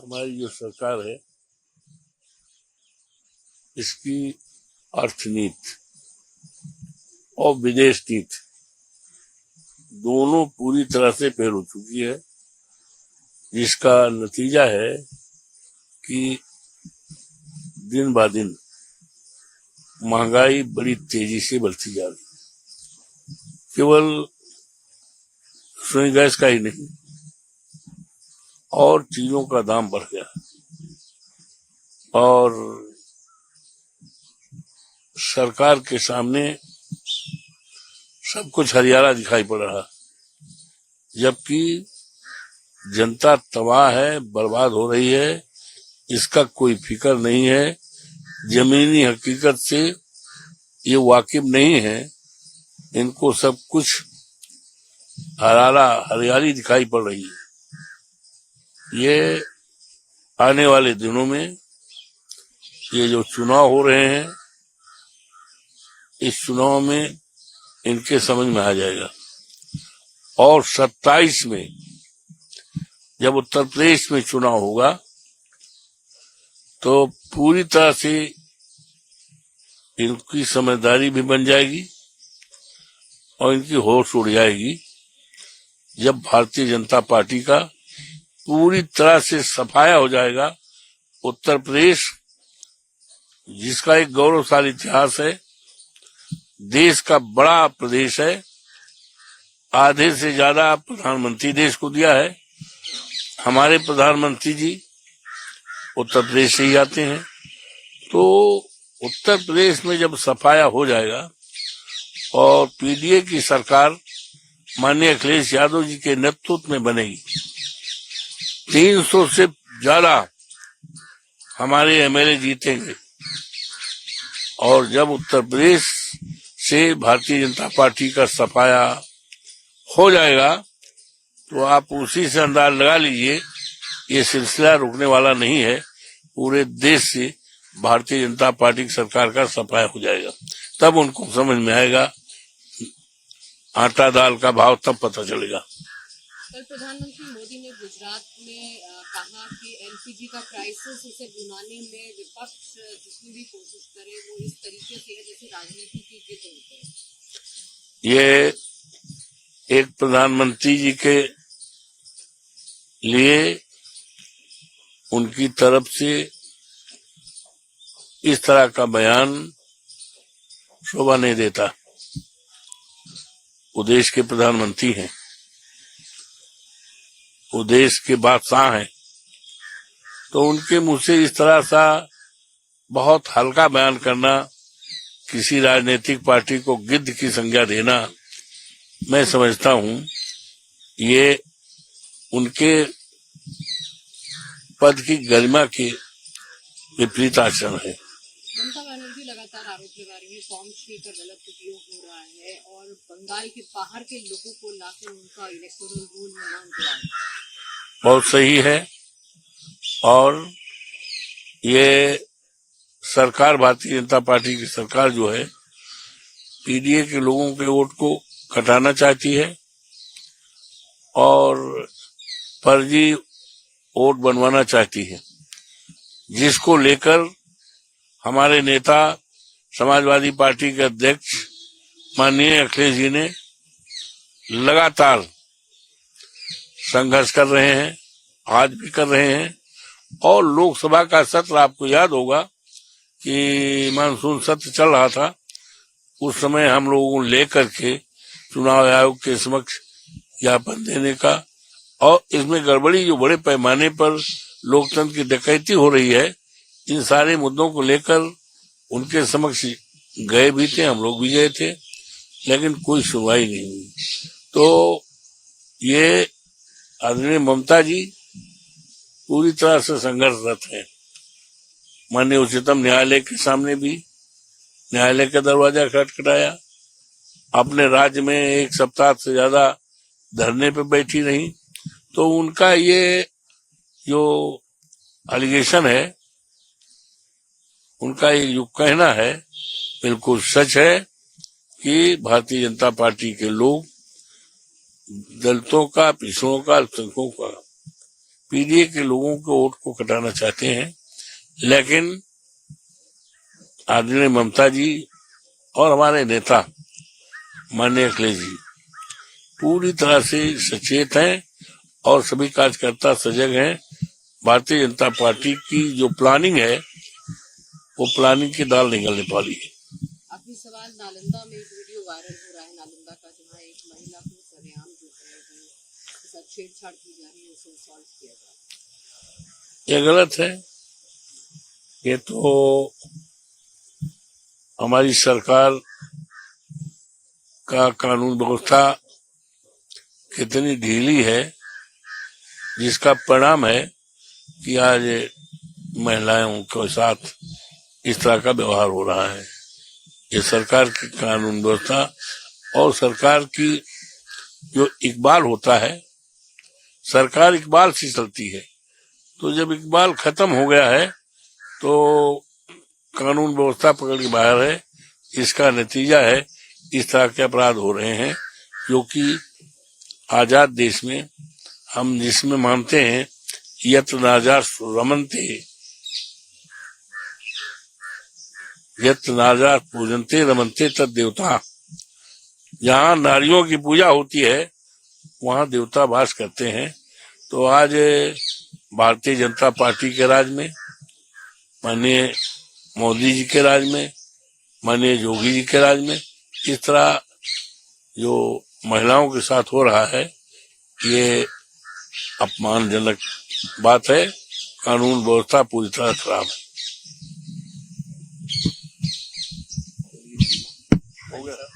हमारी जो सरकार है इसकी अर्थनीति और विदेश नीति दोनों पूरी तरह से फेल हो चुकी है, जिसका नतीजा है कि दिन ब दिन महंगाई बड़ी तेजी से बढ़ती जा रही है। केवल रसोई गैस का ही नहीं और चीजों का दाम बढ़ गया और सरकार के सामने सब कुछ हरियाला दिखाई पड़ रहा, जबकि जनता तबाह है, बर्बाद हो रही है। इसका कोई फिक्र नहीं है, जमीनी हकीकत से ये वाकिफ नहीं है। इनको सब कुछ हरियाली दिखाई पड़ रही है। ये आने वाले दिनों में ये जो चुनाव हो रहे हैं, इस चुनाव में इनके समझ में आ जाएगा। और 27 में जब उत्तर प्रदेश में चुनाव होगा तो पूरी तरह से इनकी समझदारी भी बन जाएगी और इनकी होश उड़ जाएगी जब भारतीय जनता पार्टी का पूरी तरह से सफाया हो जाएगा। उत्तर प्रदेश, जिसका एक गौरवशाली इतिहास है, देश का बड़ा प्रदेश है, आधे से ज्यादा प्रधानमंत्री देश को दिया है। हमारे प्रधानमंत्री जी उत्तर प्रदेश से ही आते हैं। तो उत्तर प्रदेश में जब सफाया हो जाएगा और पीडीए की सरकार माननीय अखिलेश यादव जी के नेतृत्व में बनेगी, 300 से ज्यादा हमारे एमएलए जीतेंगे और जब उत्तर प्रदेश से भारतीय जनता पार्टी का सफाया हो जाएगा तो आप उसी से अंदाज लगा लीजिए ये सिलसिला रुकने वाला नहीं है। पूरे देश से भारतीय जनता पार्टी की सरकार का सफाया हो जाएगा, तब उनको समझ में आएगा, आटा दाल का भाव तब पता चलेगा। कल प्रधानमंत्री मोदी ने गुजरात में कहा कि एलपीजी का क्राइसिस, उसे बुलाने में विपक्ष जितनी भी कोशिश करे वो इस तरीके से है जैसे राजनीति की जिद होती है। ये एक प्रधानमंत्री जी के लिए उनकी तरफ से इस तरह का बयान शोभा नहीं देता। वो देश के प्रधानमंत्री हैं, वो देश के बादशाह हैं, तो उनके मुंह से इस तरह सा बहुत हल्का बयान करना, किसी राजनीतिक पार्टी को गिद्ध की संज्ञा देना, मैं समझता हूं ये उनके पद की गरिमा के विपरीत आचरण है। ममता बनर्जी लगातार आरोप लगा रही है फॉर्म 6 का गलत उपयोग हो रहा है और बंगाल के बाहर के लोगों को लाकर उनका इलेक्टोरल रोल में नाम दिलाया। बहुत सही है और ये सरकार, भारतीय जनता पार्टी की सरकार जो है, पीडीए के लोगों के वोट को घटाना चाहती है और फर्जी वोट बनवाना चाहती है, जिसको लेकर हमारे नेता समाजवादी पार्टी के अध्यक्ष माननीय अखिलेश जी ने लगातार संघर्ष कर रहे हैं, आज भी कर रहे हैं। और लोकसभा का सत्र, आपको याद होगा कि मानसून सत्र चल रहा था, उस समय हम लोगों को लेकर के चुनाव आयोग के समक्ष ज्ञापन देने का, और इसमें गड़बड़ी जो बड़े पैमाने पर लोकतंत्र की डकैती हो रही है, इन सारे मुद्दों को लेकर उनके समक्ष गए भी थे, हम लोग भी गए थे, लेकिन कोई सुनवाई नहीं हुई। तो ये आदरणीय ममता जी पूरी तरह से संघर्षरत है। माननीय उच्चतम न्यायालय के सामने भी न्यायालय का दरवाजा खटखटाया, अपने राज्य में 1 सप्ताह से ज्यादा धरने पे बैठी रही। तो उनका ये जो एलिगेशन है, उनका ये जो कहना है, बिल्कुल सच है कि भारतीय जनता पार्टी के लोग दलितों का, पिछड़ों का, अल्पसंख्यकों का पीडीए के लोगों के वोट को कटाना चाहते हैं। लेकिन आदरणीय ममता जी और हमारे नेता माननीय अखिलेश जी पूरी तरह से सचेत हैं और सभी कार्यकर्ता सजग हैं। भारतीय जनता पार्टी की जो प्लानिंग है वो प्लानिंग की दाल निकलने वाली है। आखिरी सवाल, नालंदा में एक वीडियो वायरल हो रहा है नालंदा का, जहाँ एक महिला को सरेआम जो है उसके साथ छेड़छाड़ की जा रही है, उसे असॉल्ट किया जा रहा है। ये गलत है। ये तो हमारी सरकार का कानून व्यवस्था कितनी ढीली है, जिसका परिणाम है कि आज महिलाओं के साथ इस तरह का व्यवहार हो रहा है। ये सरकार की कानून व्यवस्था और सरकार की जो इकबाल होता है, सरकार इकबाल से चलती है। तो जब इकबाल खत्म हो गया है तो कानून व्यवस्था पकड़ के बाहर है। इसका नतीजा है इस तरह के अपराध हो रहे हैं, जो कि आजाद देश में हम जिसमें मानते हैं यत्र नाजा रमनते, यत्र नाजा पूजनते रमनते तद देवता। जहाँ नारियों की पूजा होती है वहाँ देवता वास करते हैं। तो आज भारतीय जनता पार्टी के राज में, माननीय मोदी जी के राज में, माननीय योगी जी के राज में इस तरह जो महिलाओं के साथ हो रहा है, ये अपमानजनक बात है। कानून व्यवस्था पूरी तरह खराब है। हो गया।